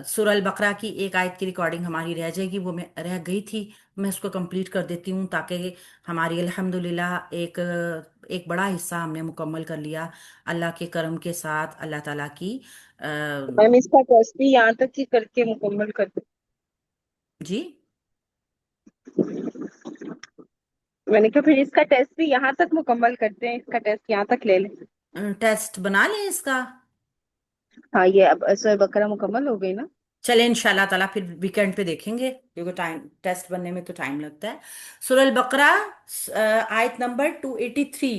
سورہ البقرہ کی ایک آیت کی ریکارڈنگ ہماری رہ جائے گی، وہ میں رہ گئی تھی، میں اس کو کمپلیٹ کر دیتی ہوں تاکہ ہماری الحمدللہ ایک بڑا حصہ ہم نے مکمل کر لیا اللہ کے کرم کے ساتھ، اللہ تعالیٰ کی میم اس کا ٹیسٹ بھی یہاں تک ہی کر کے مکمل کر دیں؟ جی میں نے کہا پھر اس کا ٹیسٹ بھی یہاں تک مکمل کرتے ہیں، اس کا ٹیسٹ یہاں تک لے لیں۔ ٹیسٹ بنا لیں اس کا؟ ہاں یہ اب سورہ بقرہ مکمل ہو گئی نا؟ چلیں انشاءاللہ تعالیٰ پھر ویکینڈ پہ دیکھیں گے کیونکہ ٹائم ٹیسٹ بننے میں تو ٹائم لگتا ہے۔ سورہ البقرہ آیت نمبر 283،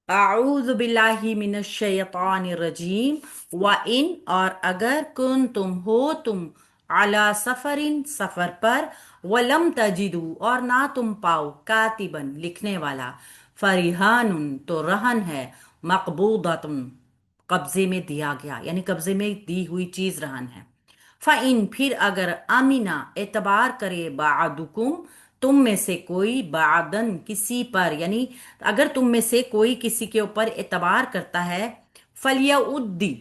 اعوذ باللہ من الشیطان الرجیم وَإِن، اور اگر کن تم ہو تم علی سفرن سفر پر، ولم تجدو اور نہ تم پاؤ کاتبن لکھنے والا، فریحان تو رہن ہے، مقبوضۃ قبضے میں دیا گیا یعنی قبضے میں دی ہوئی چیز رہن ہے، فَإِن پھر اگر آمینہ اعتبار کرے بعدکم تم میں سے کوئی بعدن کسی پر، یعنی اگر تم میں سے کوئی کسی کے اوپر اعتبار کرتا ہے، فلیعدی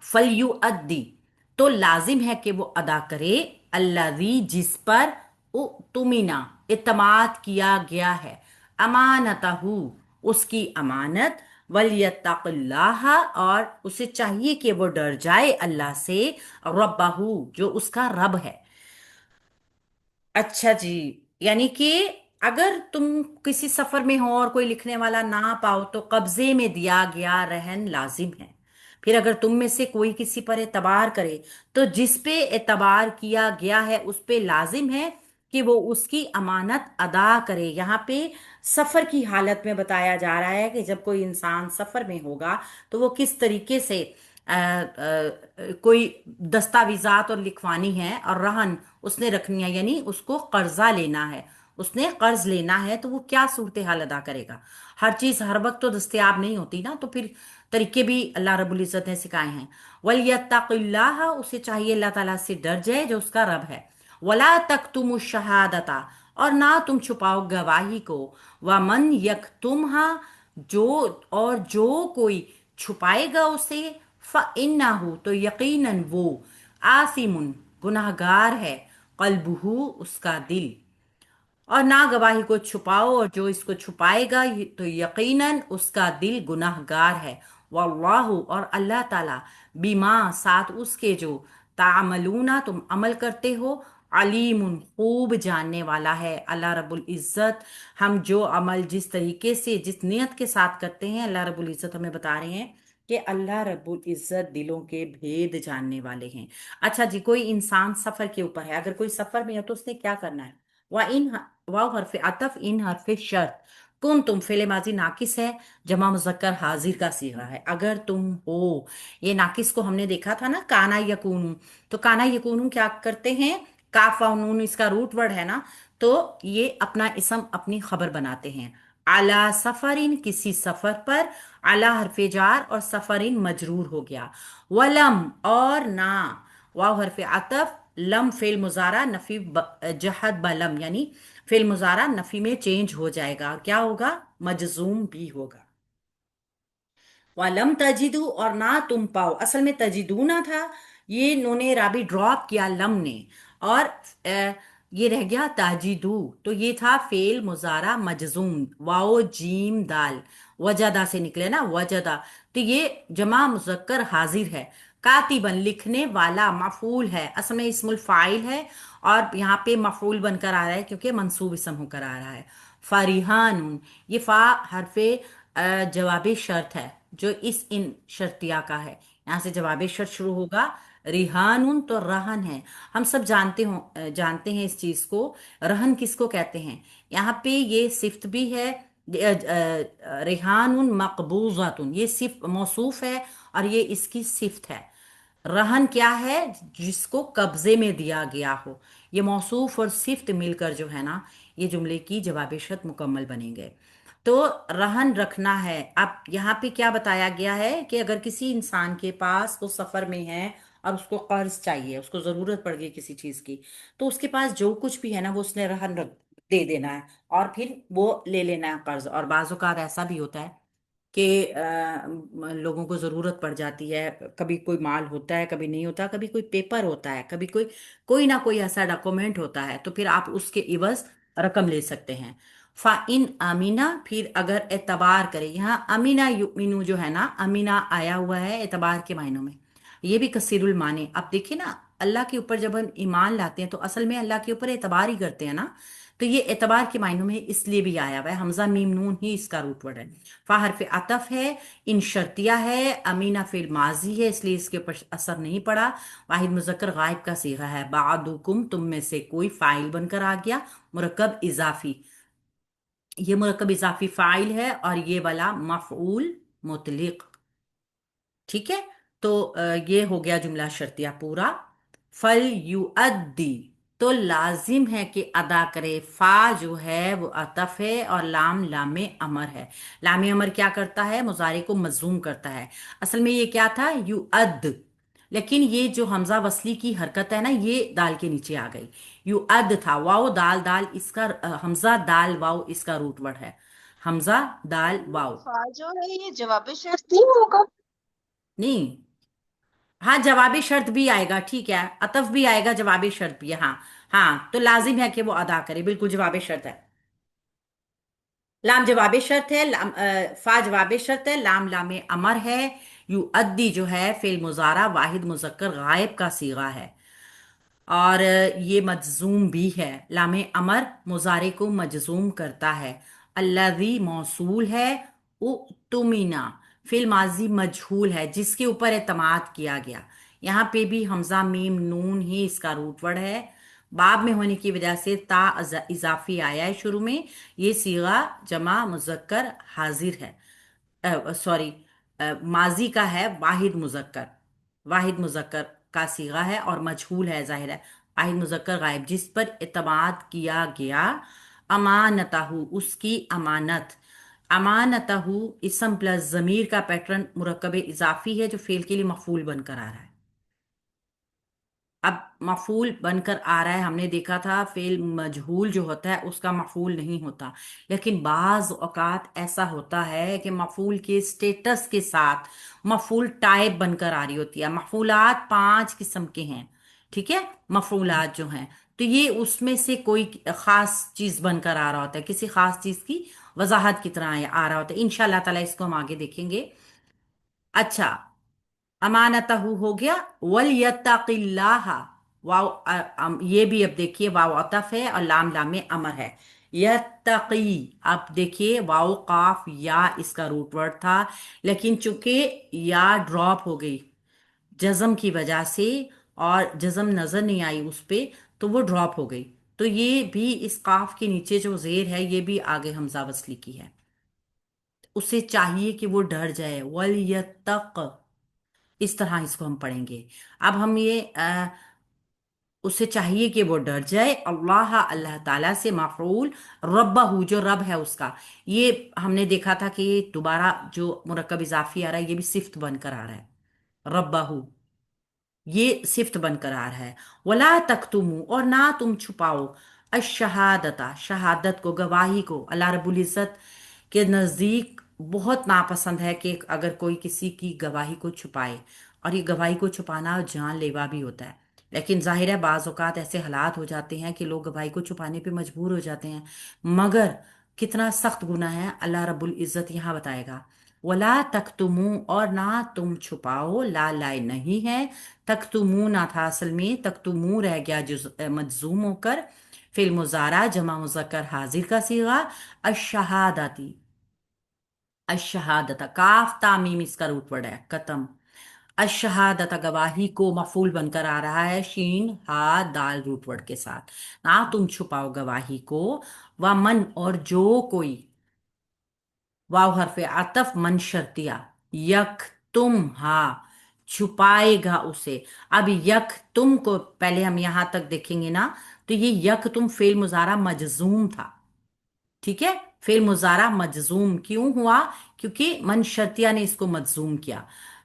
فلیعدی تو لازم ہے کہ وہ ادا کرے، الذی جس پر اؤتمنہ اعتماد کیا گیا ہے، امانتہ اس کی امانت، ولیتق اللہ اور اسے چاہیے کہ وہ ڈر جائے اللہ سے، ربہ جو اس کا رب ہے۔ اچھا جی، یعنی کہ اگر تم کسی سفر میں ہو اور کوئی لکھنے والا نہ پاؤ تو قبضے میں دیا گیا رہن لازم ہے۔ پھر اگر تم میں سے کوئی کسی پر اعتبار کرے تو جس پہ اعتبار کیا گیا ہے اس پہ لازم ہے کہ وہ اس کی امانت ادا کرے۔ یہاں پہ سفر کی حالت میں بتایا جا رہا ہے کہ جب کوئی انسان سفر میں ہوگا تو وہ کس طریقے سے کوئی دستاویزات اور لکھوانی ہے اور رہن اس نے رکھنی ہے، یعنی اس کو قرضہ لینا ہے، اس نے قرض لینا ہے تو وہ کیا صورتحال ادا کرے گا۔ ہر چیز ہر وقت تو دستیاب نہیں ہوتی نا، تو پھر طریقے بھی اللہ رب العزت نے سکھائے ہیں۔ وَلْيَتَّقِ اللَّهَ اسے چاہیے اللہ تعالیٰ سے ڈر جائے جو اس کا رب ہے۔ وَلَا تَكْتُمُ الشَّهَادَةَ اور نہ تم چھپاؤ گواہی کو، وَمَنْ يَكْتُمْهَا جو کوئی چھپائے گا اسے، فَإِنَّهُ تو یقیناً وہ، آثم گناہگار ہے، قلبہ اس کا دل، اور نہ گواہی کو چھپاؤ اور جو اس کو چھپائے گا تو یقیناً اس کا دل گناہ گار ہے، واللہ اور اللہ تعالیٰ، بما ساتھ اس کے جو تعملون تم عمل کرتے ہو، علیم خوب جاننے والا ہے اللہ رب العزت۔ ہم جو عمل جس طریقے سے جس نیت کے ساتھ کرتے ہیں، اللہ رب العزت ہمیں بتا رہے ہیں کہ اللہ رب العزت دلوں کے بھید جاننے والے ہیں۔ اچھا جی، کوئی انسان سفر کے اوپر ہے، اگر کوئی سفر میں ہے تو اس نے کیا کرنا ہے؟ وَإِن واو حرف عطف، ان حرف شرط، کن تم فعل ماضی ناقص ہے، جمع مذکر حاضر کا صیغہ ہے، اگر تم ہو، یہ ناقص کو ہم نے دیکھا تھا نا، کانا یکونو، تو کانا یکونو کیا کرتے ہیں، کاف و نون اس کا روٹ ورڈ ہے نا، تو یہ اپنا اسم اپنی خبر بناتے ہیں۔ اعلی سفرین کسی سفر پر، اعلی حرف جار اور سفرین مجرور ہو گیا، ولم اور نہ، واو حرف عطف، لم فعل مضارع نفی جہد بلم، یعنی فعل مضارع نفی میں چینج ہو جائے گا اور کیا ہوگا، مجزوم بھی ہوگا۔ وَلَمْ تَجِدُوا اور نہ تم پاؤ، اصل میں تجدونا تھا، یہ انہوں نے رابی ڈراپ کیا لم نے، اور یہ رہ گیا تاجدو، تو یہ تھا فعل مضارع مجزوم، واو جیم دال، وجدہ سے نکلے نا، وجدہ، تو یہ جمع مذکر حاضر ہے، کاتبن لکھنے والا مفعول ہے، اصل میں اسم الفاعل ہے اور یہاں پہ مفعول بن کر آ رہا ہے کیونکہ منصوب اسم ہو کر آ رہا ہے۔ فریحان، یہ فا حرف جواب شرط ہے جو اس ان شرطیہ کا ہے، یہاں سے جواب شرط شروع ہوگا، ریحان تو رہن ہے، ہم سب جانتے ہیں اس چیز کو، رہن کس کو کہتے ہیں، یہاں پہ یہ صفت بھی ہے، ریحان مقبوضۃ، یہ صفت موصوف ہے اور یہ اس کی صفت ہے۔ رہن کیا ہے، جس کو قبضے میں دیا گیا ہو، یہ موصوف اور صفت مل کر جو ہے نا یہ جملے کی جواب شرط مکمل بنیں گے۔ تو رہن رکھنا ہے، اب یہاں پہ کیا بتایا گیا ہے کہ اگر کسی انسان کے پاس وہ سفر میں ہے اور اس کو قرض چاہیے، اس کو ضرورت پڑ گئی کسی چیز کی، تو اس کے پاس جو کچھ بھی ہے نا وہ اس نے دے دینا ہے اور پھر وہ لے لینا ہے قرض، اور بعض اوقات ایسا بھی ہوتا ہے کہ لوگوں کو ضرورت پڑ جاتی ہے، کبھی کوئی مال ہوتا ہے کبھی نہیں ہوتا، کبھی کوئی پیپر ہوتا ہے، کبھی کوئی کوئی نہ کوئی ایسا ڈاکومنٹ ہوتا ہے، تو پھر آپ اس کے عوض رقم لے سکتے ہیں۔ فَإِنْ أَمِنَ، پھر اگر اعتبار کرے، یہاں امینا یؤمنو جو ہے نا، امینا آیا ہوا ہے اعتبار کے معنوں میں، یہ بھی کثیر المعنی۔ اب دیکھیں نا، اللہ کے اوپر جب ہم ایمان لاتے ہیں تو اصل میں اللہ کے اوپر اعتبار ہی کرتے ہیں نا، تو یہ اعتبار کے معنوں میں اس لیے بھی آیا ہوا ہے، حمزہ میم نون ہی اس کا روٹ ورڈ ہے۔ فا حرف عطف ہے، ان شرطیہ ہے، امینہ فعل ماضی ہے اس لیے اس کے اوپر اثر نہیں پڑا، واحد مذکر غائب کا صیغہ ہے، بعدکم تم میں سے کوئی فاعل بن کر آ گیا، مرکب اضافی، یہ مرکب اضافی فاعل ہے، اور یہ والا مفعول مطلق، ٹھیک ہے؟ تو یہ ہو گیا جملہ شرطیہ پورا۔ فل یو تو لازم ہے کہ ادا کرے، فا جو ہے وہ عطف ہے، اور لام لام امر ہے۔ لام امر کیا کرتا ہے؟ مضارع کو مجزوم کرتا ہے۔ اصل میں یہ کیا تھا؟ یو لیکن یہ جو حمزہ وصلی کی حرکت ہے نا، یہ دال کے نیچے آ گئی، یو تھا، واؤ دال دال اس کا حمزہ دال واؤ اس کا روٹ ورڈ ہے، حمزہ دال واؤ۔ فا جو ہے یہ جواب شرط نہیں ہوگا؟ نہیں، ہاں جوابی شرط بھی آئے گا، ٹھیک ہے، عطف بھی آئے گا، جوابی شرط بھی، ہاں ہاں، تو لازم ہے کہ وہ ادا کرے، بالکل جواب شرط ہے، لام جواب شرط ہے، فا جواب شرط ہے، لام لام امر ہے، یو ادی جو ہے فعل مضارع واحد مذکر غائب کا صیغہ ہے، اور یہ مجزوم بھی ہے، لام امر مضارع کو مجزوم کرتا ہے، الذی موصول ہے، اؤتمنا فعل ماضی مجہول ہے جس کے اوپر اعتماد کیا گیا، یہاں پہ بھی حمزہ میم نون ہی اس کا روٹ ورڈ ہے، باب میں ہونے کی وجہ سے تا اضافی آیا ہے شروع میں، یہ صیغہ جمع مذکر حاضر ہے، سوری، ماضی کا ہے، واحد مذکر، واحد مذکر کا صیغہ ہے، اور مجہول ہے، ظاہر ہے واحد مذکر غائب جس پر اعتماد کیا گیا، امانتہ اس کی امانت، امانتہ اسم پلس ضمیر کا پیٹرن مرکب اضافی ہے جو فعل کے لیے مفعول بن کر آ رہا ہے۔ اب مفعول بن کر آ رہا ہے، ہم نے دیکھا تھا فعل مجہول جو ہوتا ہے اس کا مفعول نہیں ہوتا، لیکن بعض اوقات ایسا ہوتا ہے کہ مفعول کے سٹیٹس کے ساتھ مفعول ٹائپ بن کر آ رہی ہوتی ہے۔ مفعولات 5 قسم کے ہیں، ٹھیک ہے، مفعولات جو ہیں، تو یہ اس میں سے کوئی خاص چیز بن کر آ رہا ہوتا ہے، کسی خاص چیز کی وضاحت کی طرح آ رہا ہوتا ہے، انشاءاللہ تعالیٰ اس کو ہم آگے دیکھیں گے۔ اچھا، امانتہ ہو گیا، وَلْيَتَّقِ اللَّهَ، واو یہ بھی اب دیکھیے واو عطف ہے اور لام لام امر ہے، یتقی، اب دیکھیے واو قاف یا اس کا روٹ ورڈ تھا، لیکن چونکہ یا ڈراپ ہو گئی جزم کی وجہ سے، اور جزم نظر نہیں آئی اس پہ، تو وہ ڈراپ ہو گئی، تو یہ بھی اس قاف کے نیچے جو زیر ہے یہ بھی آگے حمزہ وصلی کی ہے، اسے چاہیے کہ وہ ڈر جائے، وَلْيَتَّقْ، اس طرح اس کو ہم پڑھیں گے۔ اب ہم یہ اسے چاہیے کہ وہ ڈر جائے، اللہ اللہ تعالیٰ سے، مفعول ربہ جو رب ہے اس کا، یہ ہم نے دیکھا تھا کہ یہ دوبارہ جو مرکب اضافی آ رہا ہے یہ بھی صفت بن کر آ رہا ہے، ربہ، یہ صفت بن کر آ رہا ہے، ولا تکتمو، اور نہ تم چھپاؤ، الشہادتا شہادت کو، گواہی کو، اللہ رب العزت کے نزدیک بہت ناپسند ہے کہ اگر کوئی کسی کی گواہی کو چھپائے، اور یہ گواہی کو چھپانا جان لیوا بھی ہوتا ہے، لیکن ظاہر ہے بعض اوقات ایسے حالات ہو جاتے ہیں کہ لوگ گواہی کو چھپانے پہ مجبور ہو جاتے ہیں، مگر کتنا سخت گناہ ہے اللہ رب العزت یہاں بتائے گا، ولا تکتمو، اور نہ تم چھپاؤ، لا لائے نہیں ہے، تکتمو نہ تھا اصل میں، تکتمو رہ گیا مجزوم ہو کر، فعل مضارع جمع مذکر حاضر کا صیغہ، الشہادتی، الشہادت کاف تامیم اس کا روٹ ورڈ ہے، قتم، الشہادت گواہی کو، مفعول بن کر آ رہا ہے شین ہا دال روٹ ورڈ کے ساتھ، نہ تم چھپاؤ گواہی کو، ومن، اور جو کوئی، واو حرف عطف من شرطیہ، یک تم ہا چھپائے گا اسے، اب یک تم کو پہلے ہم یہاں تک دیکھیں گے نا، تو یہ یک تم فعل مضارع مجزوم تھا، ٹھیک ہے، فعل مضارع مجزوم کیوں ہوا؟ کیونکہ من شرطیہ نے اس کو مجزوم کیا،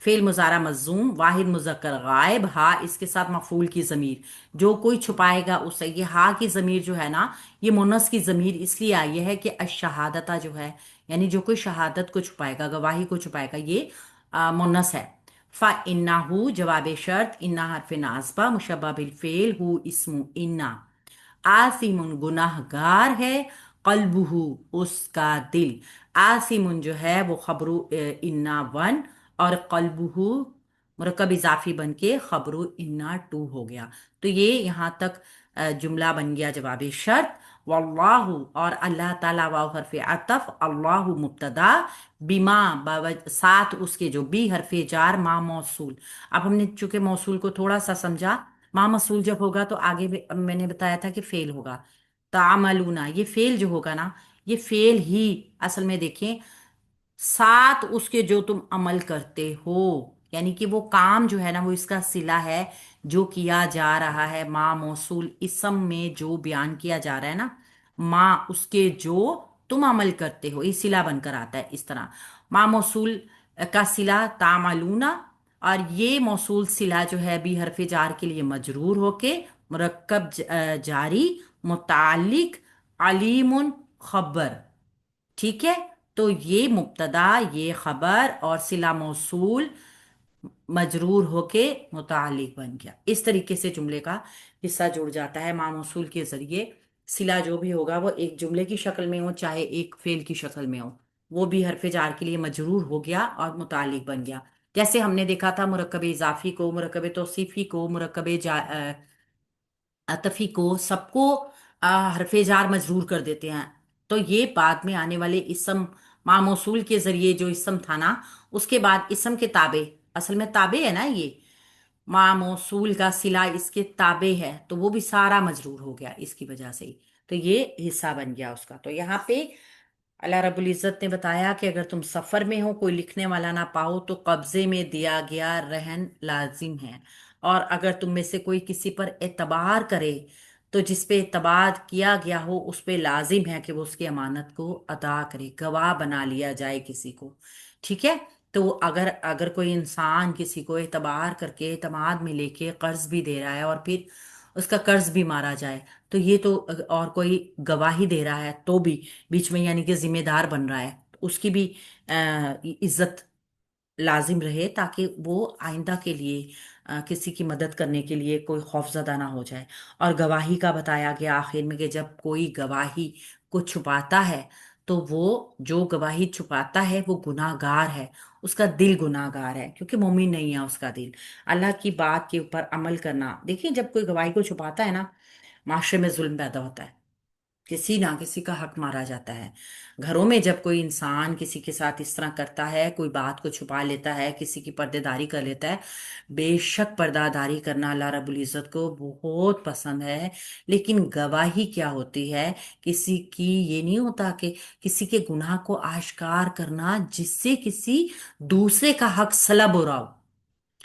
فعل مضارع مجزوم، واحد مذکر غائب، ہا اس کے ساتھ مفعول کی ضمیر، جو کوئی چھپائے گا اسے، یہ ہا کی ضمیر جو ہے نا، یہ مونس کی ضمیر اس لیے آئی ہے کہ الشہادتہ جو ہے، یعنی جو کوئی شہادت کو چھپائے گا، گواہی کو چھپائے گا، یہ مونس ہے۔ فَإِنَّهُ جواب شرط، انا حرف ناصبہ، مشبہ بالفعل، ہو اسم انا، آسمن گناہ گار ہے، قلبہ اس کا دل، آسمن جو ہے وہ خبرو انا ون، اور قلبہ مرکب اضافی بن کے خبرو انا ٹو ہو گیا۔ تو یہ یہاں تک جملہ بن گیا جواب شرط۔ واللہ اور اللہ تعالیٰ، واو حرف عطف، اللہ مبتدا، بما ساتھ اس کے جو بھی حرف جار، ما موصول۔ اب ہم نے چونکہ موصول کو تھوڑا سا سمجھا، ماں مسئول جب ہوگا تو آگے میں نے بتایا تھا کہ فعل ہوگا، تعملون، یہ فعل جو ہوگا نا، یہ فعل ہی اصل میں دیکھیں ساتھ اس کے جو تم عمل کرتے ہو، یعنی کہ وہ کام جو ہے نا وہ اس کا صلہ ہے، جو کیا جا رہا ہے، ماں موصول اسم میں جو بیان کیا جا رہا ہے نا، ماں اس کے جو تم عمل کرتے ہو، یہ صلہ بن کر آتا ہے اس طرح، ماں موصول کا صلہ تعملون، اور یہ موصول صلہ جو ہے بھی حرف جار کے لیے مجرور ہو کے مرکب جاری متعلق علیم خبر، ٹھیک ہے؟ تو یہ مبتدا، یہ خبر اور صلہ موصول مجرور ہو کے متعلق بن گیا۔ اس طریقے سے جملے کا حصہ جڑ جاتا ہے ماں موصول کے ذریعے، صلہ جو بھی ہوگا وہ ایک جملے کی شکل میں ہو چاہے ایک فعل کی شکل میں ہو، وہ بھی حرف جار کے لیے مجرور ہو گیا اور متعلق بن گیا۔ جیسے ہم نے دیکھا تھا مرکب اضافی کو، مرکب توصیفی کو، مرکب عطفی کو، سب کو حرف جار مجرور کر دیتے ہیں۔ تو یہ بعد میں آنے والے اسم ماں موصول کے ذریعے جو اسم تھا نا، اس کے بعد اسم کے تابع، اصل میں تابع ہے نا یہ، ماں موصول کا صلہ اس کے تابع ہے، تو وہ بھی سارا مجرور ہو گیا اس کی وجہ سے ہی، تو یہ حصہ بن گیا اس کا۔ تو یہاں پہ اللہ رب العزت نے بتایا کہ اگر تم سفر میں ہو، کوئی لکھنے والا نہ پاؤ، تو قبضے میں دیا گیا رہن لازم ہے، اور اگر تم میں سے کوئی کسی پر اعتبار کرے تو جس پہ اعتبار کیا گیا ہو اس پہ لازم ہے کہ وہ اس کی امانت کو ادا کرے، گواہ بنا لیا جائے کسی کو، ٹھیک ہے؟ تو اگر کوئی انسان کسی کو اعتبار کر کے اعتماد میں لے کے قرض بھی دے رہا ہے اور پھر اس کا قرض بھی مارا جائے، تو یہ تو، اور کوئی گواہی دے رہا ہے تو بھی بیچ میں، یعنی کہ ذمہ دار بن رہا ہے، تو اس کی بھی عزت لازم رہے، تاکہ وہ آئندہ کے لیے کسی کی مدد کرنے کے لیے کوئی خوف زدہ نہ ہو جائے۔ اور گواہی کا بتایا گیا آخر میں کہ جب کوئی گواہی کو چھپاتا ہے تو وہ جو گواہی چھپاتا ہے وہ گناہ گار ہے، اس کا دل گناہ گار ہے، کیونکہ مومن نہیں ہے اس کا دل۔ اللہ کی بات کے اوپر عمل کرنا، دیکھیں جب کوئی گواہی کو چھپاتا ہے نا، معاشرے میں ظلم پیدا ہوتا ہے، کسی نہ کسی کا حق مارا جاتا ہے۔ گھروں میں جب کوئی انسان کسی کے ساتھ اس طرح کرتا ہے، کوئی بات کو چھپا لیتا ہے، کسی کی پردے داری کر لیتا ہے، بے شک پردہ داری کرنا اللہ رب العزت کو بہت پسند ہے، لیکن گواہی کیا ہوتی ہے؟ کسی کی یہ نہیں ہوتا کہ کسی کے گناہ کو آشکار کرنا جس سے کسی دوسرے کا حق سلب ہو رہا ہو۔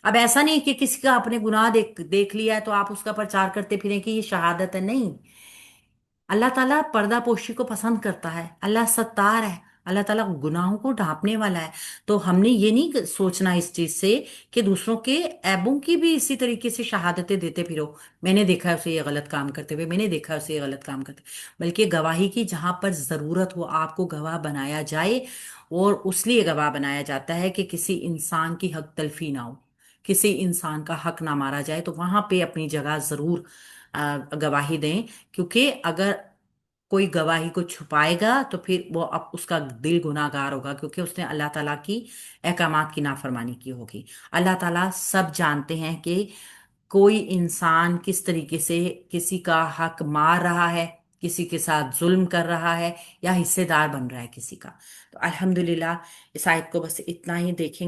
اب ایسا نہیں کہ کسی کا اپنے گناہ دیکھ لیا ہے تو آپ اس کا پرچار کرتے پھریں کہ یہ شہادت ہے، نہیں۔ اللہ تعالیٰ پردہ پوشی کو پسند کرتا ہے، اللہ ستار ہے، اللہ تعالیٰ گناہوں کو ڈھانپنے والا ہے۔ تو ہم نے یہ نہیں سوچنا اس چیز سے کہ دوسروں کے عیبوں کی بھی اسی طریقے سے شہادتیں دیتے پھرو، میں نے دیکھا ہے اسے یہ غلط کام کرتے ہوئے، میں نے دیکھا ہے اسے یہ غلط کام کرتے، بلکہ گواہی کی جہاں پر ضرورت ہو آپ کو گواہ بنایا جائے، اور اس لیے گواہ بنایا جاتا ہے کہ کسی انسان کی حق تلفی نہ ہو، کسی انسان کا حق نہ مارا جائے، تو وہاں پہ اپنی جگہ ضرور گواہی دیں، کیونکہ اگر کوئی گواہی کو چھپائے گا تو پھر وہ اب اس کا دل گناہ گار ہوگا، کیونکہ اس نے اللہ تعالیٰ کی احکامات کی نافرمانی کی ہوگی۔ اللہ تعالیٰ سب جانتے ہیں کہ کوئی انسان کس طریقے سے کسی کا حق مار رہا ہے، کسی کے ساتھ ظلم کر رہا ہے، یا حصے دار بن رہا ہے کسی کا۔ تو الحمدللہ اس آیت کو بس اتنا ہی دیکھیں۔